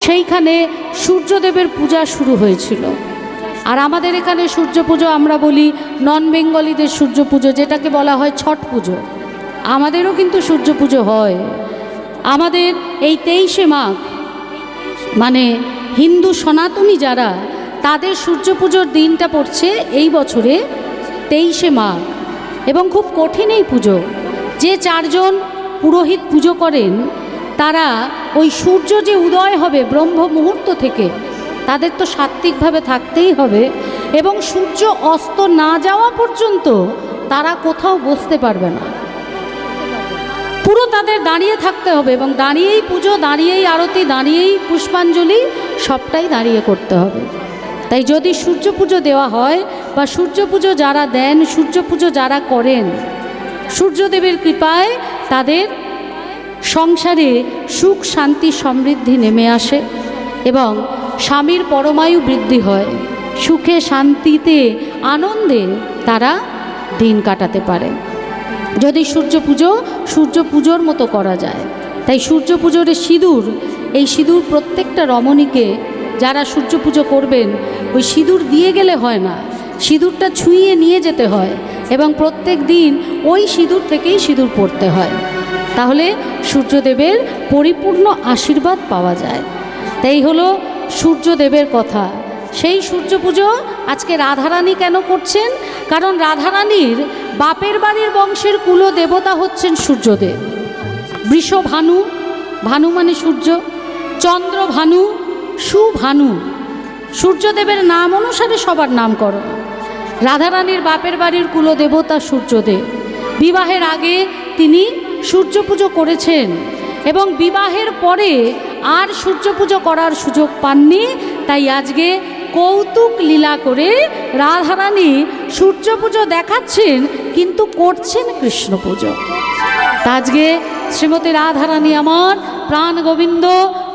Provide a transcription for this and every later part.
সেইখানে সূর্যদেবের পূজা শুরু হয়েছিল। আর আমাদের এখানে সূর্য পুজো আমরা বলি নন বেঙ্গলিদের সূর্য পুজো, যেটাকে বলা হয় ছট পুজো। আমাদেরও কিন্তু সূর্য পুজো হয়। আমাদের এই 23শে মাঘ মানে হিন্দু সনাতনী যারা, তাদের সূর্য পুজোর দিনটা পড়ছে এই বছরে 23শে মাঘ, এবং খুব কঠিন এই পুজো। যে 4 জন পুরোহিত পুজো করেন তারা ওই সূর্য যে উদয় হবে ব্রহ্ম মুহূর্ত থেকে, তাদের তো সাত্ত্বিকভাবে থাকতেই হবে, এবং সূর্য অস্ত না যাওয়া পর্যন্ত তারা কোথাও বসতে পারবে না, পুরো তাদের দাঁড়িয়ে থাকতে হবে, এবং দাঁড়িয়েই পুজো, দাঁড়িয়েই আরতি, দাঁড়িয়েই পুষ্পাঞ্জলি, সবটাই দাঁড়িয়ে করতে হবে। তাই যদি সূর্য পুজো দেওয়া হয় বা সূর্য পুজো যারা দেন, সূর্য পুজো যারা করেন, সূর্যদেবের কৃপায় তাদের সংসারে সুখ শান্তি সমৃদ্ধি নেমে আসে এবং স্বামীর পরমায়ু বৃদ্ধি হয়, সুখে শান্তিতে আনন্দে তারা দিন কাটাতে পারে যদি সূর্য পুজোর মতো করা যায়। তাই সূর্য পুজোর সিঁদুর, এই সিঁদুর প্রত্যেকটা রমণীকে যারা সূর্য পুজো করবেন ওই সিঁদুর দিয়ে গেলে হয় না, সিঁদুরটা ছুঁয়ে নিয়ে যেতে হয় এবং প্রত্যেক দিন ওই সিঁদুর থেকেই সিঁদুর পরতে হয়, তাহলে সূর্যদেবের পরিপূর্ণ আশীর্বাদ পাওয়া যায়। তাই হলো সূর্যদেবের কথা। সেই সূর্য পুজো আজকে রাধারানী কেন করছেন? কারণ রাধারানীর বাপের বাড়ির বংশের কুল দেবতা হচ্ছেন সূর্যদেব। বৃষভানু, ভানু মানে সূর্য, চন্দ্রভানু, সুভানু, সূর্যদেবের নাম অনুসারে সবার নামকরণ। রাধারানীর বাপের বাড়ির কুল দেবতা সূর্যদেব। বিবাহের আগে তিনি সূর্য পুজো করেছেন এবং বিবাহের পরে আর সূর্য পুজো করার সুযোগ পাননি। তাই আজকে কৌতুক লীলা করে রাধারানী সূর্য পুজো দেখাচ্ছেন, কিন্তু করছেন কৃষ্ণ পুজো। আজকে শ্রীমতী রাধারানী আমার প্রাণ গোবিন্দ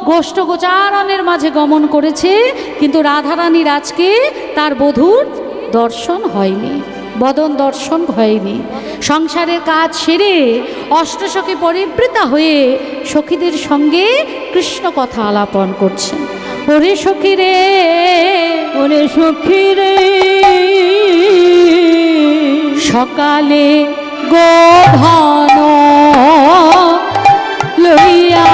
গোষ্ঠ গোচারণের মাঝে গমন করেছে, কিন্তু রাধারানীর আজকে তার বধূর দর্শন হয়নি, বদন দর্শন হয়নি। সংসারের কাজ সেরে অষ্টসখী পরিবৃতা হয়ে সখীদের সঙ্গে কৃষ্ণ কথা আলাপন করছেন। ওরে সখী রে, ওরে সখী রে, সকালে গোধন লইয়া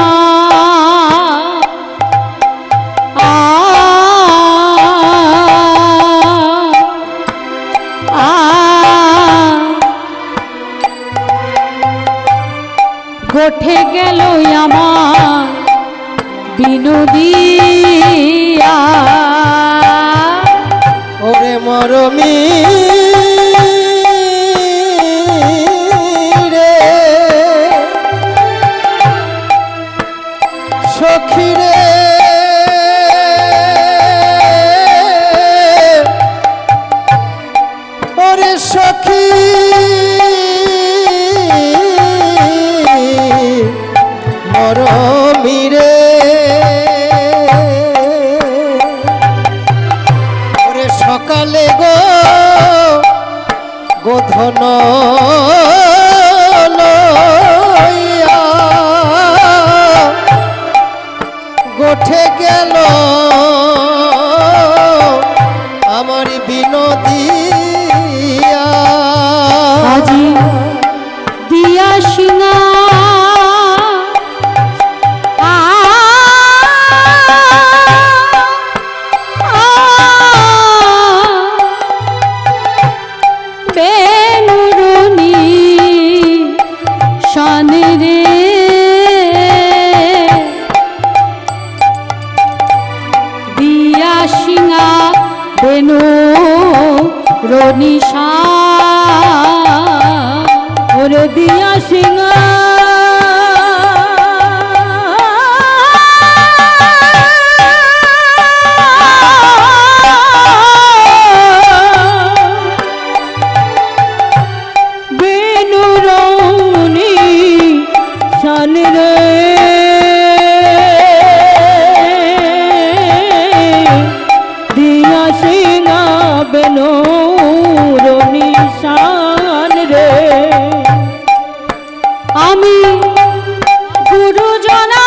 গোঠে গেল আমার বিনোদিয়া। ওরে মরমি রে, সখী রে, ওরে সখী মরমি রে, ওরে সকালে গোধন লইয়া গোঠে গেল আমার বিনোদিয়া। আজি দিয়া সিংহা রনিশা, ওরে দিয়া সিংহা বেনুরনি শান রে, দিয়া সিংহা বেনু নিশান রে। আমি গুরুজনা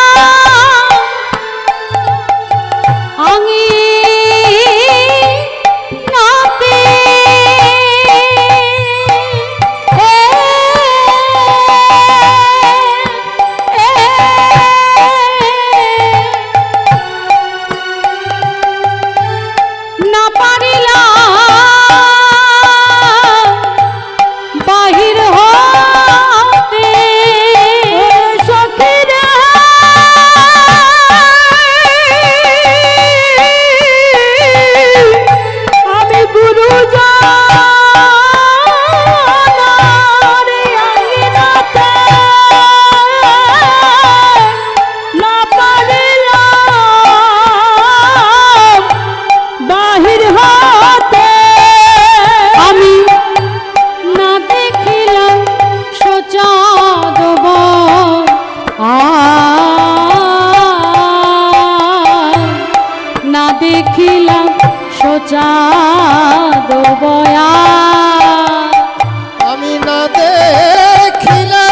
দেখিলাম সোচাঁদ বয়া, আমি না দেখিলাম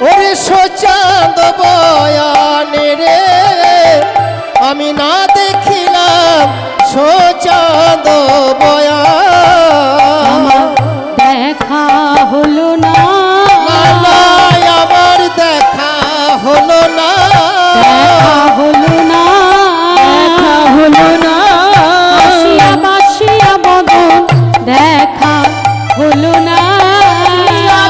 ওরে সোচাঁদ বয়ানে রে, আমি না দেখিলাম সোচাঁদ বয়ান। দেখা হলো না, আমার দেখা হলো না, দেখা হলো না, দেখা হলো না, বাসিয়া বাসিয়া বদন দেখা হলো না,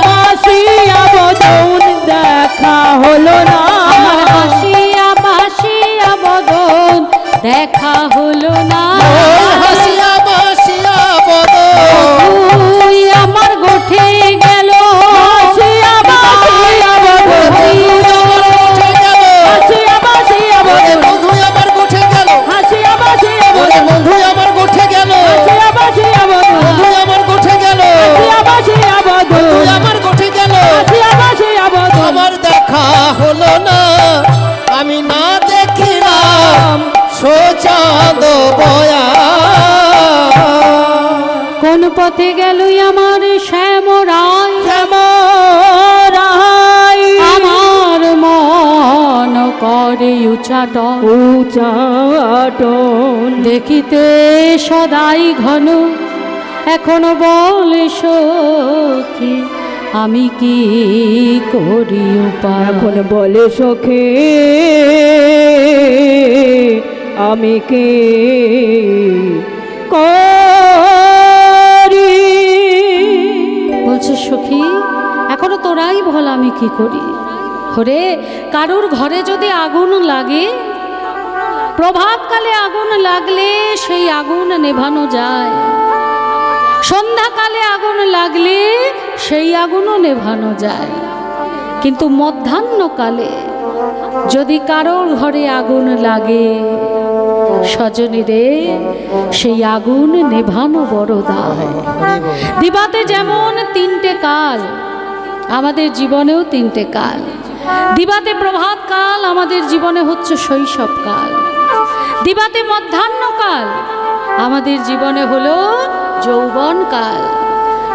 বাসিয়া বদন দেখা হলো না, বাসিয়া বাসিয়া বদন দেখা হলো না, হাসিয়া বাসিয়া বদন তুই আমার গোঠে গেল, বাসিয়া বাসিয়া বদন, হাসিয়া বাসিয়া বদন, বন্ধু আমার গোঠে গেল, হাসিয়া বাসিয়া বদন, বন্ধু আমার গোঠে গেল, হাসিয়া বাসিয়া বদন, বন্ধু আমার গোঠে গেল, হাসিয়া বাসিয়া বদন, আমার গোঠে গেল, হাসিয়া বাসিয়া বদন, আমার দেখা হলো না, আমি না দেখিলাম সোচাঁদ বয়ান। কোন পথে গেল আমার শ্যাম রায়, শ্যাম রায়, আমার মন করে উচ্চাটন, উচ্চাটন দেখিতে সদাই ঘন, এখনো বলে সখী আমি কি করি উপায়, এখন বলে সখে আমি কে করি, বলছে সখী এখনো তোরাই বল আমি কি করি। ওরে কারুর ঘরে যদি আগুন লাগে, প্রভাতকালে আগুন লাগলে সেই আগুন নেভানো যায়, সন্ধ্যাকালে আগুন লাগলে সেই আগুনও নেভানো যায়, কিন্তু মধ্যাহ্নকালে যদি কারোর ঘরে আগুন লাগে স্বজনীরে, সেই আগুন নেভানো বড় দায়। দিবাতে যেমন তিনটে কাল, আমাদের জীবনেও তিনটে কাল। দিবাতে প্রভাত কাল আমাদের জীবনে হচ্ছে শৈশবকাল, দিবাতে মধ্যাহ্নকাল আমাদের জীবনে হলো যৌবনকাল,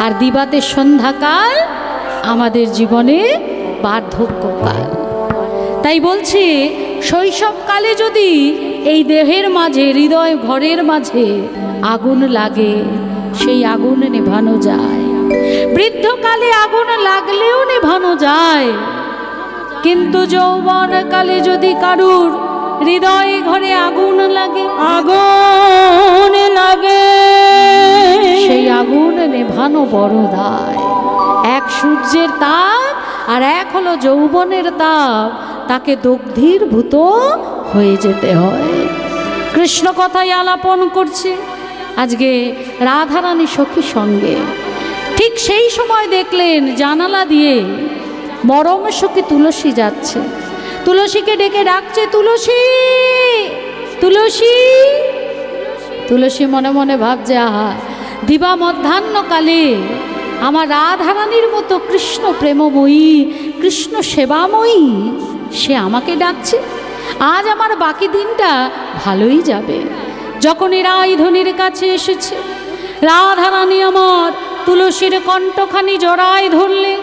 আর দিবাতে সন্ধ্যাকাল আমাদের জীবনে বার্ধক্যকাল। তাই বলছি শৈশবকালে যদি এই দেহের মাঝে, হৃদয় ঘরের মাঝে আগুন লাগে, সেই আগুন নেভানো যায়। বৃদ্ধকালে আগুন লাগলেও নেভানো যায়, কিন্তু যৌবনকালে যদি কারুর হৃদয় ঘরে আগুন লাগে, আগুন লাগে, সেই আগুন নেভানো বড় দায়। এক সূর্যের তাপ আর এক হলো যৌবনের তাপ, তাকে দগ্ধীভূত হয়ে যেতে হয়। কৃষ্ণ কথাই আলাপন করছে আজকে রাধারানী সখীর সঙ্গে। ঠিক সেই সময় দেখলেন জানালা দিয়ে মরম সখী তুলসী যাচ্ছে, তুলসীকে ডেকে ডাকছে, তুলসী তুলসী। তুলসী মনে মনে ভাবছে, আহা দিবা মধ্যাহ্নকালে আমার রাধারানীর মতো কৃষ্ণ প্রেমময়ী, কৃষ্ণ সেবাময়ী সে আমাকে ডাকছে, আজ আমার বাকি দিনটা ভালোই যাবে। যখন এরা এই ধনির কাছে এসেছে, রাধারানী আমার তুলসীর কণ্ঠখানি জড়ায় ধরলেন।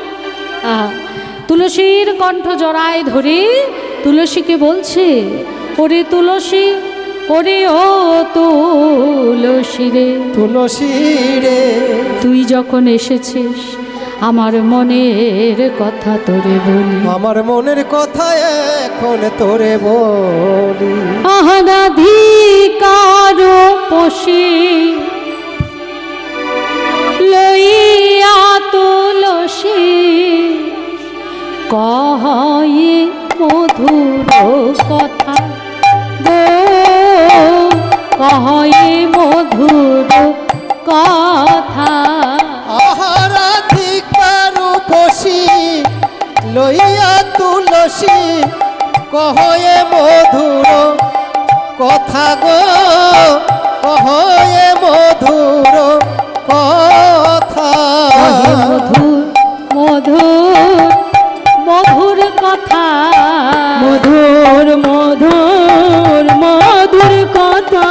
তুলসীর কণ্ঠ জড়ায় ধরে তুলসীকে বলছে, ওরে তুলসী, ওরে ও তুলসী রে, তুলসী রে, তুই যখন এসেছিস আমার মনের কথা তোরে বলি, আমার মনের কথা এখন তোরে বলি। অহনাধিকার পশি লইয়া তুলসী, কহে মধুর কথা গো, কহে মধুর কথা। আহারাধিকার বসি লইয়া তুলসী, কহে মধুর কথা গো, কহে মধুর কথা। মধুর মধুর মধুর কথা মধুর মধুর মধুর কথা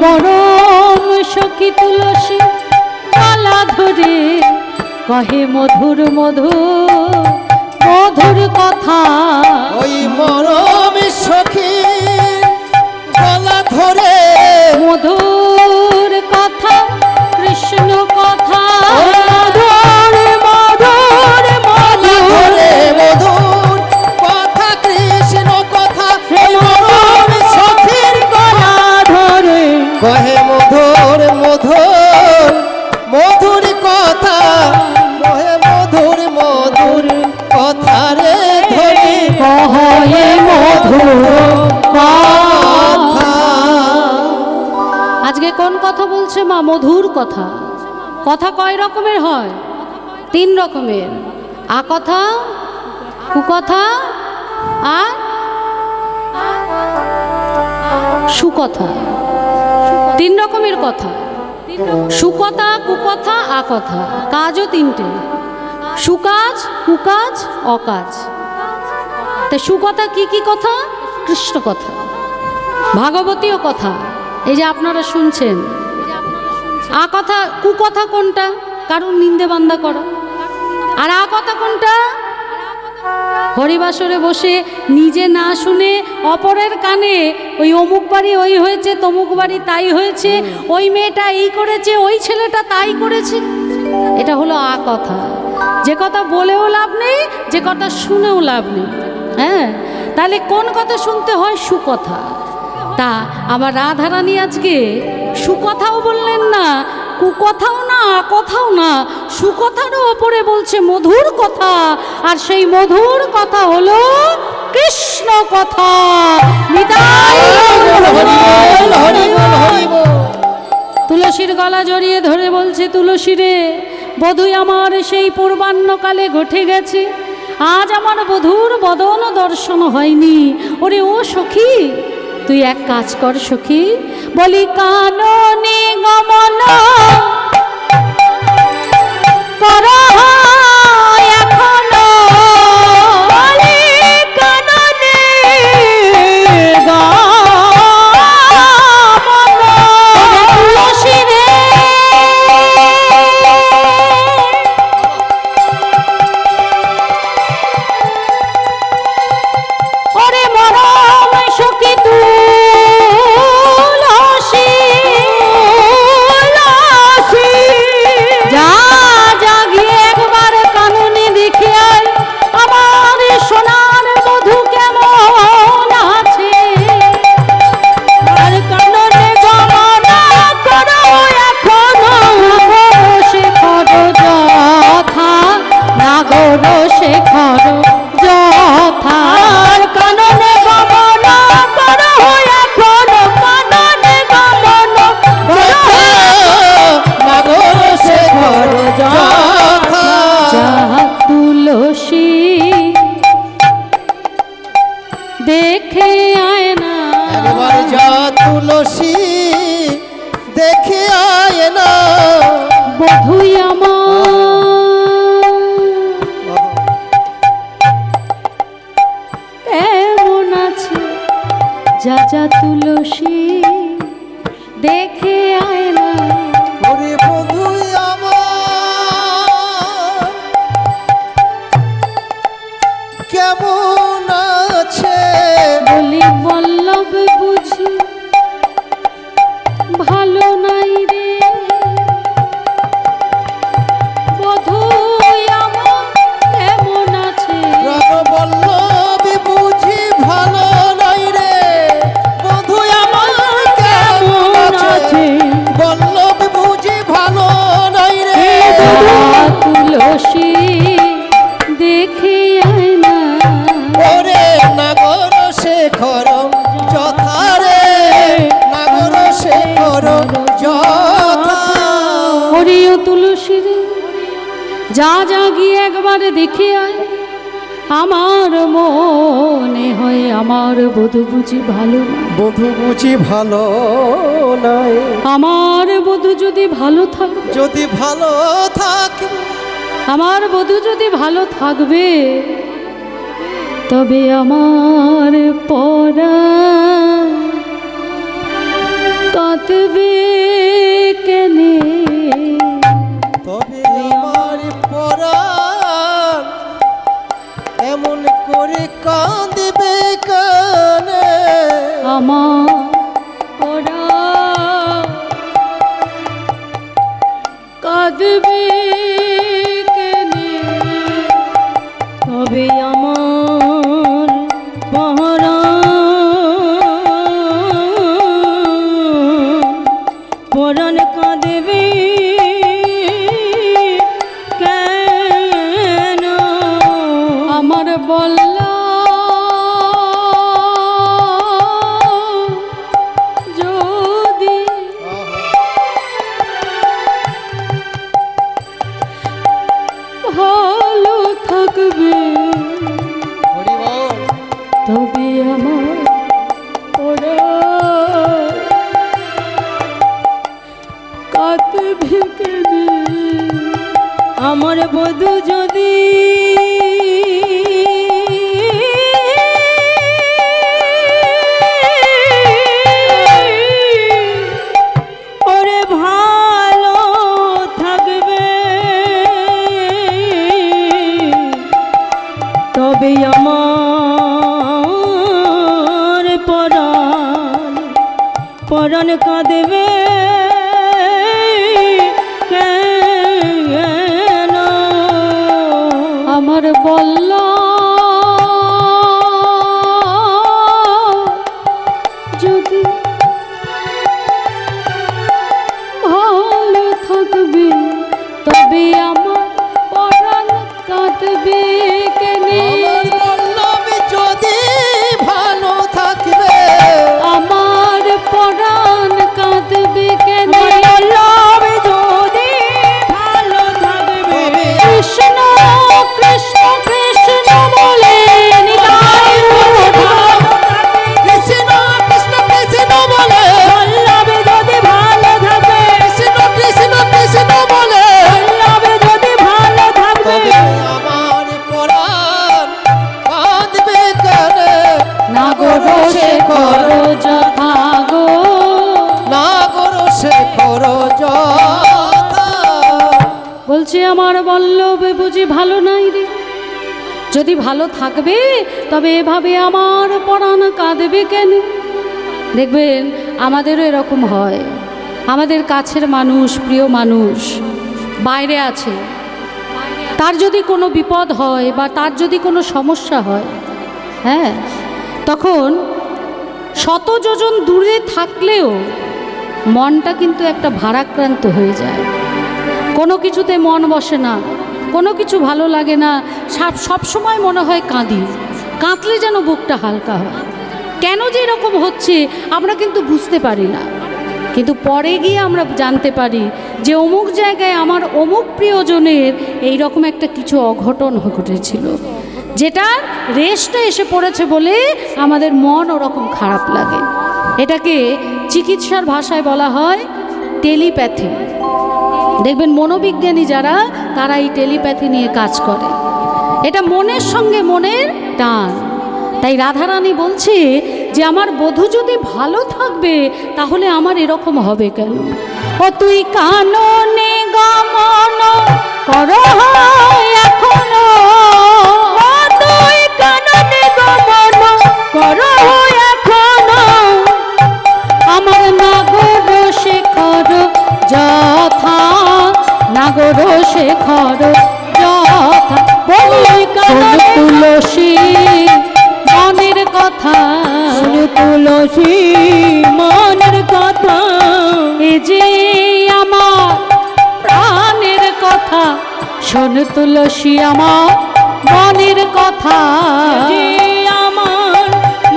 মরম সখী তুলসী গলা ধরে কহে মধুর মধুর মধুর কথা। ওই মরম সখী গলা ধরে মধুর কথা কৃষ্ণ কথা। মধুর মধুর মধুর মধুর কথা কৃষ্ণ কথা। ওই মরম সখীর গলা ধরে কহে মধুর মধুর মধুর কথা। কহে মধুর মধুর কথা রে ধরে কহে মধুর কথা। আজকে কোন কথা বলছে মা? মধুর কথা। কথা কয় রকমের হয়? 3 রকমের। আ কথা, কুকথা আর সুকথা। 3 রকমের কথা। সুকথা, কুকথা, আকথা। কাজও 3টে, সুকাজ, কুকাজ, অকাজ। তা সুকথা কি কি কথা? কৃষ্ণ কথা, ভাগবতীয় কথা, এই যে আপনারা শুনছেন। আ কথা, কুকথা কোনটা? কারণ নিন্দে বান্দা করা। আর আ কথা কোনটা? হরিবাসরে বসে নিজে না শুনে অপরের কানে ওই অমুক বাড়ি ওই হয়েছে, তমুক বাড়ি তাই হয়েছে, ওই মেয়েটা এই করেছে, ওই ছেলেটা তাই করেছে। এটা হলো আ কথা। যে কথা বলেও লাভ নেই, যে কথা শুনেও লাভ নেই। হ্যাঁ, তাহলে কোন কথা শুনতে হয়? সুকথা। তা আমার রাধারানী আজকে সুকথাও বললেন না, কুকথাও না, কথাও না, সুকথারও ওপরে বলছে মধুর কথা। আর সেই মধুর কথা হলো কৃষ্ণ কথা। নিতাই তুলসীর গলা জড়িয়ে ধরে বলছে, তুলসী রে, বধূ আমার সেই পূর্বাহ্নকালে ঘটে গেছে, আজ আমার বধূর বদন দর্শন হয়নি। ওরে ও সখী, তুই এক কাজ কর সখী, বলি কাননে গমন কর এখনো। বলি কাননে গমন। তুলসী রে, ওরে মরম সখী তুলসী, যা যা গিয়ে একবার কাননে দেখে আয়, আমার সোনার বধূ কেমন আছে। আর কাননে গমন করো এখনো। শেখর যথা, নাগর শেখর যথা। আর কাননে গমন করো এখনো। কাননে গমন করো নাগর শেখর যথা। যা তুলসী দেখে আয় না, একবার যা তুলসী দেখে আয় না। বধূই আমার কেমন আছে। যা যা তুলসী দেখে আয় না। ওরে বধূ আমার কেমন আছে। বলি বল্লভ বুঝি ভালো নাই রে, বধূই আমার কেমন আছে। বল্লভী বুঝি ভালো নাই রে, বধূ আমার কেমন আছে। বল্লভ বুঝি ভালো নাই রে। তুলসী দেখে আয় না, ওরে নাগর শেখর যথা রে, নাগর শেখর যথা। ওরে ও তুলসী রে, যা যা গিয়ে একবারে দেখে আয়। আমার মনে হয় আমার বধূ বুঝি ভালো না। বধূ বুঝি ভালো নাই। আমার বধূ যদি ভালো থাকবে, যদি ভালো থাকে, আমার বধূ যদি ভালো থাকবে, তবে আমার পরাণ কাঁদবে কেনে, তবে আমার পরাণ এমন করে কাঁদবে কানে, আমার পরাণ কাঁদবে কেনে, তবে আমার পরাণ কাঁদবে কেন? আমার বল্লা যদি ভালো থাকবে, হরি বল। তবে আমার পরাণ কাঁদবে কেনে, আমার বধূ যদি ওরে ভালো থাকবে, তবে আমার পরাণ কাঁদবে কেন? আমার বল্লা যদি ভালো থাকবে, তবে আমার পরাণ কাঁদবে কেনে, আমার বল্লভী যদি ভালো থাকবে, আমার পরাণ কাঁদবে কেনে, বল্লভ যদি ভালো থাকবে, কৃষ্ণ কৃষ্ণ কৃষ্ণ বলে নিতাই গৌর। কৃষ্ণ কৃষ্ণ কৃষ্ণ বলে, বল্লভ যদি ভালো থাকবে, কৃষ্ণ কৃষ্ণ কৃষ্ণ বলে, বল্লভ যদি ভালো থাকবে, তবে আমার পরাণ কাঁদবে কানে, না গো রোষে করো যথা গো, না করো সে করো যথা। বলছে আমার বল্লভ বুঝি ভালো নাই রে, যদি ভালো থাকবে তবে এভাবে আমার পরাণ কাঁদবে কেন। দেখবেন আমাদেরও এরকম হয়, আমাদের কাছের মানুষ, প্রিয় মানুষ বাইরে আছে, তার যদি কোনো বিপদ হয় বা তার যদি কোনো সমস্যা হয়, হ্যাঁ, তখন শত যোজন দূরে থাকলেও মনটা কিন্তু একটা ভারাক্রান্ত হয়ে যায়, কোনো কিছুতে মন বসে না, কোনো কিছু ভালো লাগে না, সব সময় মনে হয় কাঁদি, কাঁদলে যেন বুকটা হালকা হয়। কেন যে এরকম হচ্ছে আমরা কিন্তু বুঝতে পারি না, কিন্তু পরে গিয়ে আমরা জানতে পারি যে অমুক জায়গায় আমার অমুক প্রিয়জনের এইরকম একটা কিছু অঘটন ঘটেছিল, যেটার রেশটা এসে পড়েছে বলে আমাদের মন ওরকম খারাপ লাগে। এটাকে চিকিৎসার ভাষায় বলা হয় টেলিপ্যাথি। দেখবেন মনোবিজ্ঞানী যারা, তারা এই টেলিপ্যাথি নিয়ে কাজ করে, এটা মনের সঙ্গে মনের টান। তাই রাধারানী বলছে যে আমার বধূ যদি ভালো থাকবে তাহলে আমার এরকম হবে কেন। ও তুই কাননে গমন কর এখনো, ও তুই কাননে গমন কর এখনো, আমার নাগর শেখর যথা, নাগর শেখর যথা, বলি কাননে তুলসী মনের কথা, তুলসী মনের কথা, এ যে আমার প্রাণের কথা, শোন তুলসী আমার মনের কথা, যে আমার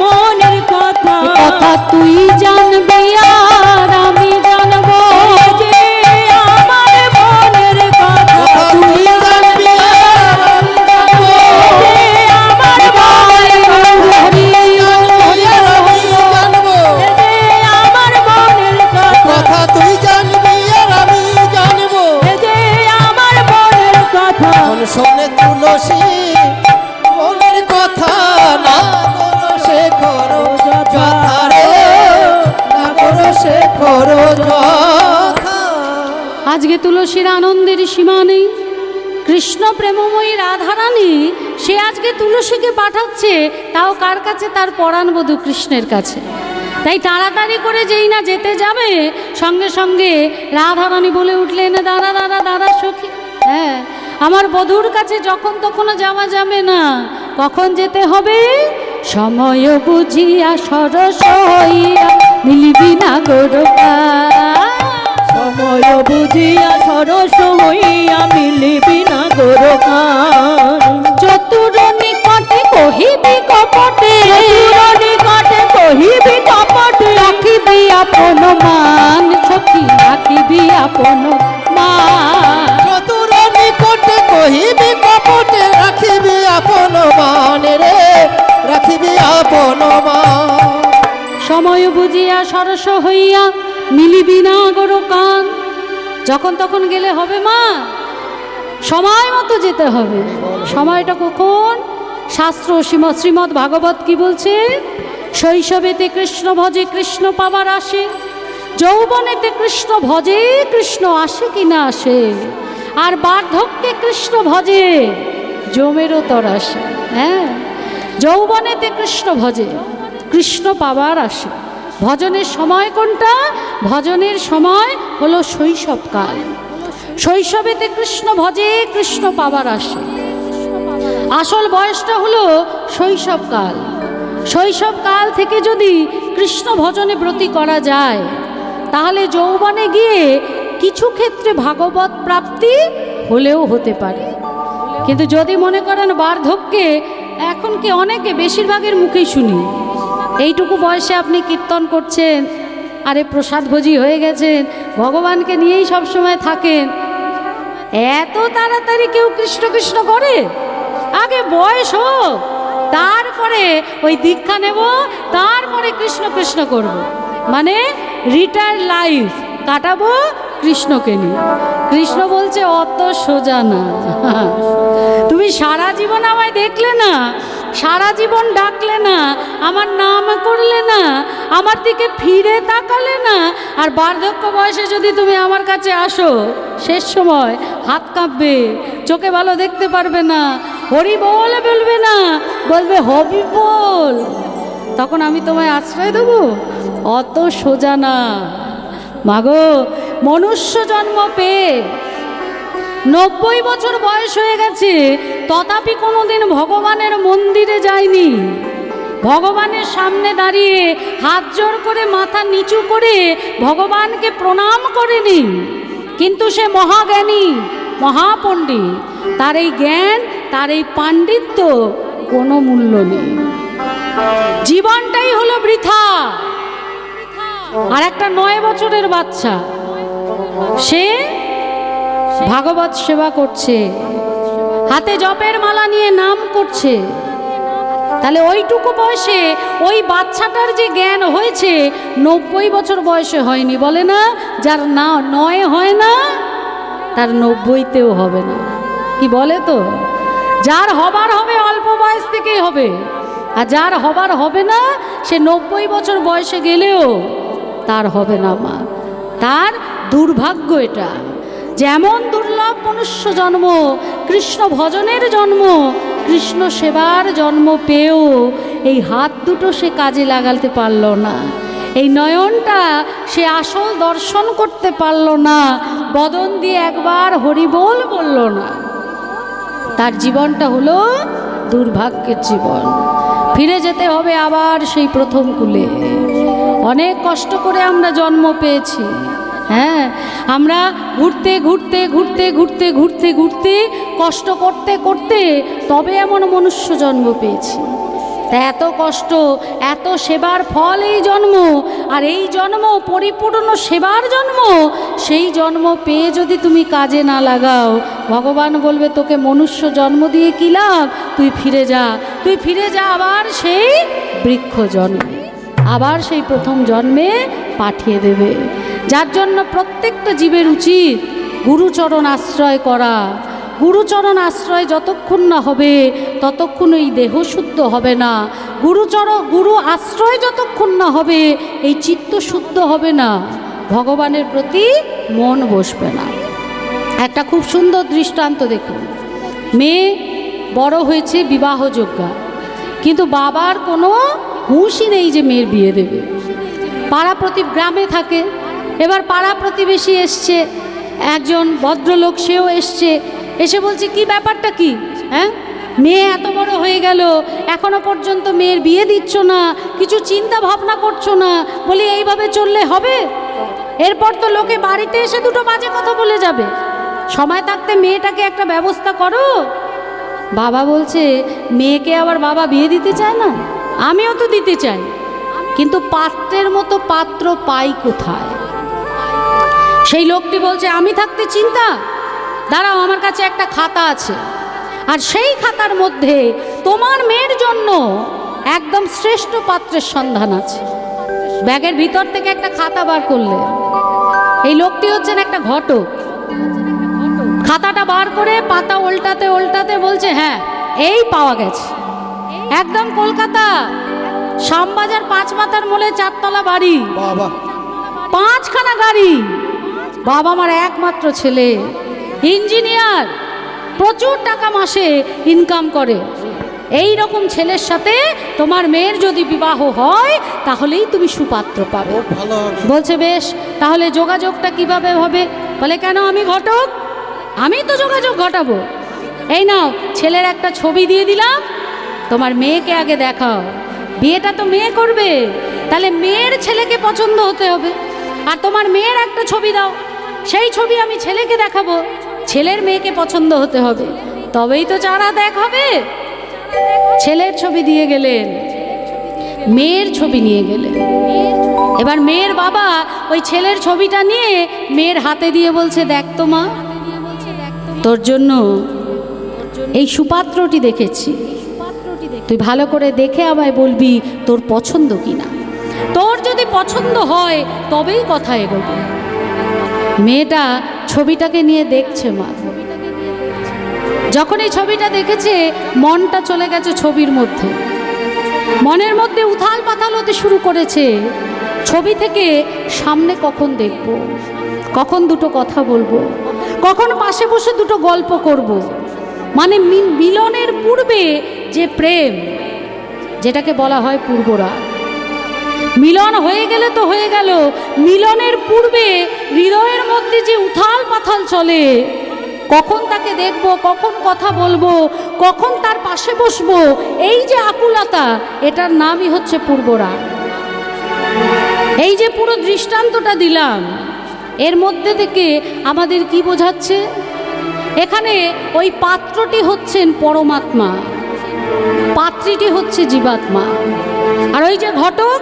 মনের কথা, এ কথা তুই জানবি আর আমি জানবো, যে আমার মনের কথা, তুই জানবি আর আমি জানবো, যে আমার মনের কথা, তুই জানবি আর আমি জানবো, যে আমার মনের কথা, তুই জানবি আর আমি জানবো। যে আমার মনের কথা, শোনে তুলসী মনের কথা, আজকে তুলসীর আনন্দের সীমা নেই। কৃষ্ণ প্রেমময়ী রাধারানী সে আজকে তুলসীকে পাঠাচ্ছে, তাও কার কাছে? তার পরাণবধূ কৃষ্ণের কাছে। তাই তাড়াতাড়ি করে যেই না যেতে যাবে, সঙ্গে সঙ্গে রাধারানী বলে উঠলেন, দাঁড়া দাঁড়া দাঁড়া সখী, হ্যাঁ আমার বধূর কাছে যখন তখন যাওয়া যাবে না। কখন যেতে হবে? সময় বুঝিয়া সরস হইয়া মিলিবি না গোরকা। সময় বুঝিয়া সরস হইয়া মিলিবি না গোরখান। চতুর নিকটে কহিবি কপটে, চতুর নিকটে কহিবি কপটে, রাখিবি আপন মান সখী, রাখিবি আপন মান। চতুর নিকটে কহিবি কপটে, রাখিবি আপন মান রে, রাখিবি আপন মান। সময় বুঝিয়া সরস হইয়া মিলিবি না গোরকান। যখন তখন গেলে হবে মা, সময় মতো যেতে হবে। সময়টা কখন? শাস্ত্র শ্রীমদ্ ভাগবত কি বলছে? শৈশবেতে কৃষ্ণ ভজে কৃষ্ণ পাবার আসে, যৌবনেতে কৃষ্ণ ভজে কৃষ্ণ আসে কি না আসে, আর বার্ধক্যে কৃষ্ণ ভজে জমেরও তর আসে। হ্যাঁ, যৌবনেতে কৃষ্ণ ভজে কৃষ্ণ পাবার আসে। ভজনের সময় কোনটা? ভজনের সময় হলো শৈশবকাল। শৈশবেতে কৃষ্ণ ভজে কৃষ্ণ পাবার আসে। আসল বয়সটা হলো শৈশবকাল। শৈশবকাল থেকে যদি কৃষ্ণ ভজনে ব্রতী করা যায়, তাহলে যৌবনে গিয়ে কিছু ক্ষেত্রে ভাগবত প্রাপ্তি হলেও হতে পারে। কিন্তু যদি মনে করেন বার্ধক্যে, এখন কি অনেকে বেশিরভাগের মুখেই শুনি, এইটুকু বয়সে আপনি কীর্তন করছেন, আরে প্রসাদভোজী হয়ে গেছেন, ভগবানকে নিয়েই সব সময় থাকেন, এত তাড়াতাড়ি কেউ কৃষ্ণ কৃষ্ণ করে? আগে বয়স হোক, তারপরে ওই দীক্ষা নেব, তারপরে কৃষ্ণ কৃষ্ণ করব। মানে রিটায়ার লাইফ কাটাবো কৃষ্ণকে নিয়ে। কৃষ্ণ বলছে অত সোজা না। তুমি সারা জীবন আমায় দেখলে না, সারা জীবন ডাকলে না, আমার নাম করলে না, আমার দিকে ফিরে তাকালে না, আর বার্ধক্য বয়সে যদি তুমি আমার কাছে আসো, শেষ সময় হাত কাঁপবে, চোখে ভালো দেখতে পারবে না, হরি বল বলবে না, বলবে হবি বল, তখন আমি তোমায় আশ্রয় দেবো? অত সোজা না মাগো। মনুষ্য জন্ম পেয়ে 90 বছর বয়স হয়ে গেছে, তথাপি কোনোদিন ভগবানের মন্দিরে যায়নি, ভগবানের সামনে দাঁড়িয়ে হাত জোড় করে মাথা নিচু করে ভগবানকে প্রণাম করেনি। কিন্তু সে মহাজ্ঞানী, মহাপণ্ডিত, তার এই জ্ঞান, তার এই পাণ্ডিত্য কোনো মূল্য নেই। জীবনটাই হলো বৃথা। আর একটা 9 বছরের বাচ্চা, সে ভাগবত সেবা করছে, হাতে জপের মালা নিয়ে নাম করছে, তাহলে ওইটুকু বয়সে ওই বাচ্চাটার যে জ্ঞান হয়েছে 90 বছর বয়সে হয়নি। বলে না, যার না 9 হয় না তার 90তেও হবে না। কি বলে তো, যার হবার হবে অল্প বয়স থেকেই হবে, আর যার হবার হবে না সে 90 বছর বয়সে গেলেও তার হবে না মা। তার দুর্ভাগ্য এটা। যেমন দুর্লভ মনুষ্য জন্ম, কৃষ্ণ ভজনের জন্ম, কৃষ্ণ সেবার জন্ম পেয়েও এই হাত দুটো সে কাজে লাগাতে পারল না, এই নয়নটা সে আসল দর্শন করতে পারল না, বদন দিয়ে একবার হরিবোল বলল না। তার জীবনটা হলো দুর্ভাগ্যের জীবন। ফিরে যেতে হবে আবার সেই প্রথম কুলে। অনেক কষ্ট করে আমরা জন্ম পেয়েছি। হ্যাঁ, আমরা ঘুরতে ঘুরতে ঘুরতে ঘুরতে ঘুরতে ঘুরতে কষ্ট করতে করতে তবে এমন মনুষ্য জন্ম পেয়েছি। তা এত কষ্ট, এত সেবার ফল এই জন্ম, আর এই জন্ম পরিপূর্ণ সেবার জন্ম। সেই জন্ম পেয়ে যদি তুমি কাজে না লাগাও, ভগবান বলবে তোকে মনুষ্য জন্ম দিয়ে কি লাভ, তুই ফিরে যা, তুই ফিরে যা আবার সেই বৃক্ষ জন্মে, আবার সেই প্রথম জন্মে পাঠিয়ে দেবে। যার জন্য প্রত্যেকটা জীবের উচিত গুরুচরণ আশ্রয় করা। গুরুচরণ আশ্রয় যতক্ষণ না হবে ততক্ষণ এই দেহ শুদ্ধ হবে না। গুরু আশ্রয় যতক্ষণ না হবে এই চিত্ত শুদ্ধ হবে না, ভগবানের প্রতি মন বসবে না। একটা খুব সুন্দর দৃষ্টান্ত দেখুন। মেয়ে বড় হয়েছে, বিবাহযোগ্যা, কিন্তু বাবার কোনো হুঁশই নেই যে মেয়ের বিয়ে দেবে। গ্রামে থাকে, এবার পাড়া প্রতিবেশী এসছে, একজন ভদ্রলোক সেও এসছে, এসে বলছে কি ব্যাপারটা কি, হ্যাঁ মেয়ে এত বড় হয়ে গেল, এখনো পর্যন্ত মেয়ের বিয়ে দিচ্ছ না, কিছু চিন্তা ভাবনা করছো না? বলি এইভাবে চললে হবে? এরপর তো লোকে বাড়িতে এসে দুটো বাজে কথা বলে যাবে, সময় থাকতে মেয়েটাকে একটা ব্যবস্থা করো। বাবা বলছে মেয়েকে আবার বাবা বিয়ে দিতে চায় না? আমিও তো দিতে চাই, কিন্তু পাত্রের মতো পাত্র পাই কোথায়? সেই লোকটি বলছে আমি থাকতে চিন্তা, দাঁড়াও আমার কাছে একটা খাতা আছে, আর সেই খাতার মধ্যে তোমার মেয়ের জন্য একদম শ্রেষ্ঠ পাত্রের সন্ধান আছে। ব্যাগের ভিতর থেকে একটা খাতা বার করলেন। এই লোকটি হচ্ছেন একটা ঘটক। খাতাটা বার করে পাতা উল্টাতে উল্টাতে বলছে হ্যাঁ এই পাওয়া গেছে, একদম কলকাতা, শ্যামবাজার 5 মাথার মোড়ে 4 তলা বাড়ি, 5খানা গাড়ি, বাবা আমার একমাত্র ছেলে ইঞ্জিনিয়ার, প্রচুর টাকা মাসে ইনকাম করে, এই রকম ছেলের সাথে তোমার মেয়ের যদি বিবাহ হয় তাহলেই তুমি সুপাত্র পাবে। বলছে বেশ, তাহলে যোগাযোগটা কিভাবে হবে? বলে কেন, আমি ঘটক, আমি তো যোগাযোগ ঘটাবো। এই নাও ছেলের একটা ছবি দিয়ে দিলাম, তোমার মেয়েকে আগে দেখাও, বিয়েটা তো মেয়ে করবে, তাহলে মেয়ের ছেলেকে পছন্দ হতে হবে, আর তোমার মেয়ের একটা ছবি দাও, সেই ছবি আমি ছেলেকে দেখাবো, ছেলের মেয়েকে পছন্দ হতে হবে, তবেই তো চারা দেখ হবে। ছেলের ছবি দিয়ে গেলেন, মেয়ের ছবি নিয়ে গেলেন। এবার মেয়ের বাবা ওই ছেলের ছবিটা নিয়ে মেয়ের হাতে দিয়ে বলছে দেখ তো মা, তোর জন্য এই সুপাত্রটি দেখেছি, তুই ভালো করে দেখে আমায় বলবি তোর পছন্দ কিনা, তোর যদি পছন্দ হয় তবেই কথা এগোবে। মেয়েটা ছবিটাকে নিয়ে দেখছে মা, যখন এই ছবিটা দেখেছে মনটা চলে গেছে ছবির মধ্যে, মনের মধ্যে উথাল পাতাল হতে শুরু করেছে। ছবি থেকে সামনে কখন দেখব, কখন দুটো কথা বলবো, কখন পাশে বসে দুটো গল্প করব, মানে মিলনের পূর্বে যে প্রেম, যেটাকে বলা হয় পূর্বরাগ। মিলন হয়ে গেলে তো হয়ে গেল, মিলনের পূর্বে হৃদয়ের মধ্যে যে উথাল পাথাল চলে, কখন তাকে দেখব, কখন কথা বলবো, কখন তার পাশে বসবো, এই যে আকুলতা, এটার নামই হচ্ছে পূর্বরাগ। এই যে পুরো দৃষ্টান্তটা দিলাম, এর মধ্যে থেকে আমাদের কি বোঝাচ্ছে? এখানে ওই পাত্রটি হচ্ছেন পরমাত্মা, পাত্রীটি হচ্ছে জীবাত্মা, আর ওই যে ঘটক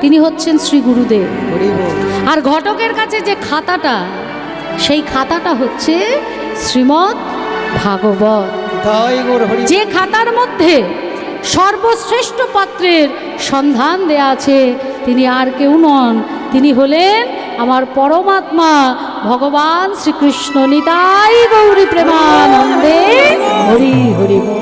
তিনি হচ্ছেন শ্রী গুরুদেব। আর ঘটকের কাছে যে খাতাটা, সেই খাতাটা হচ্ছে শ্রীমদ্ ভাগবত, যে খাতার মধ্যে সর্বশ্রেষ্ঠ পাত্রের সন্ধান দেয়া আছে। তিনি আর কেউ নন, তিনি হলেন আমার পরমাত্মা ভগবান শ্রীকৃষ্ণ। নিতাই গৌরী প্রেমানন্দে হরি হরি।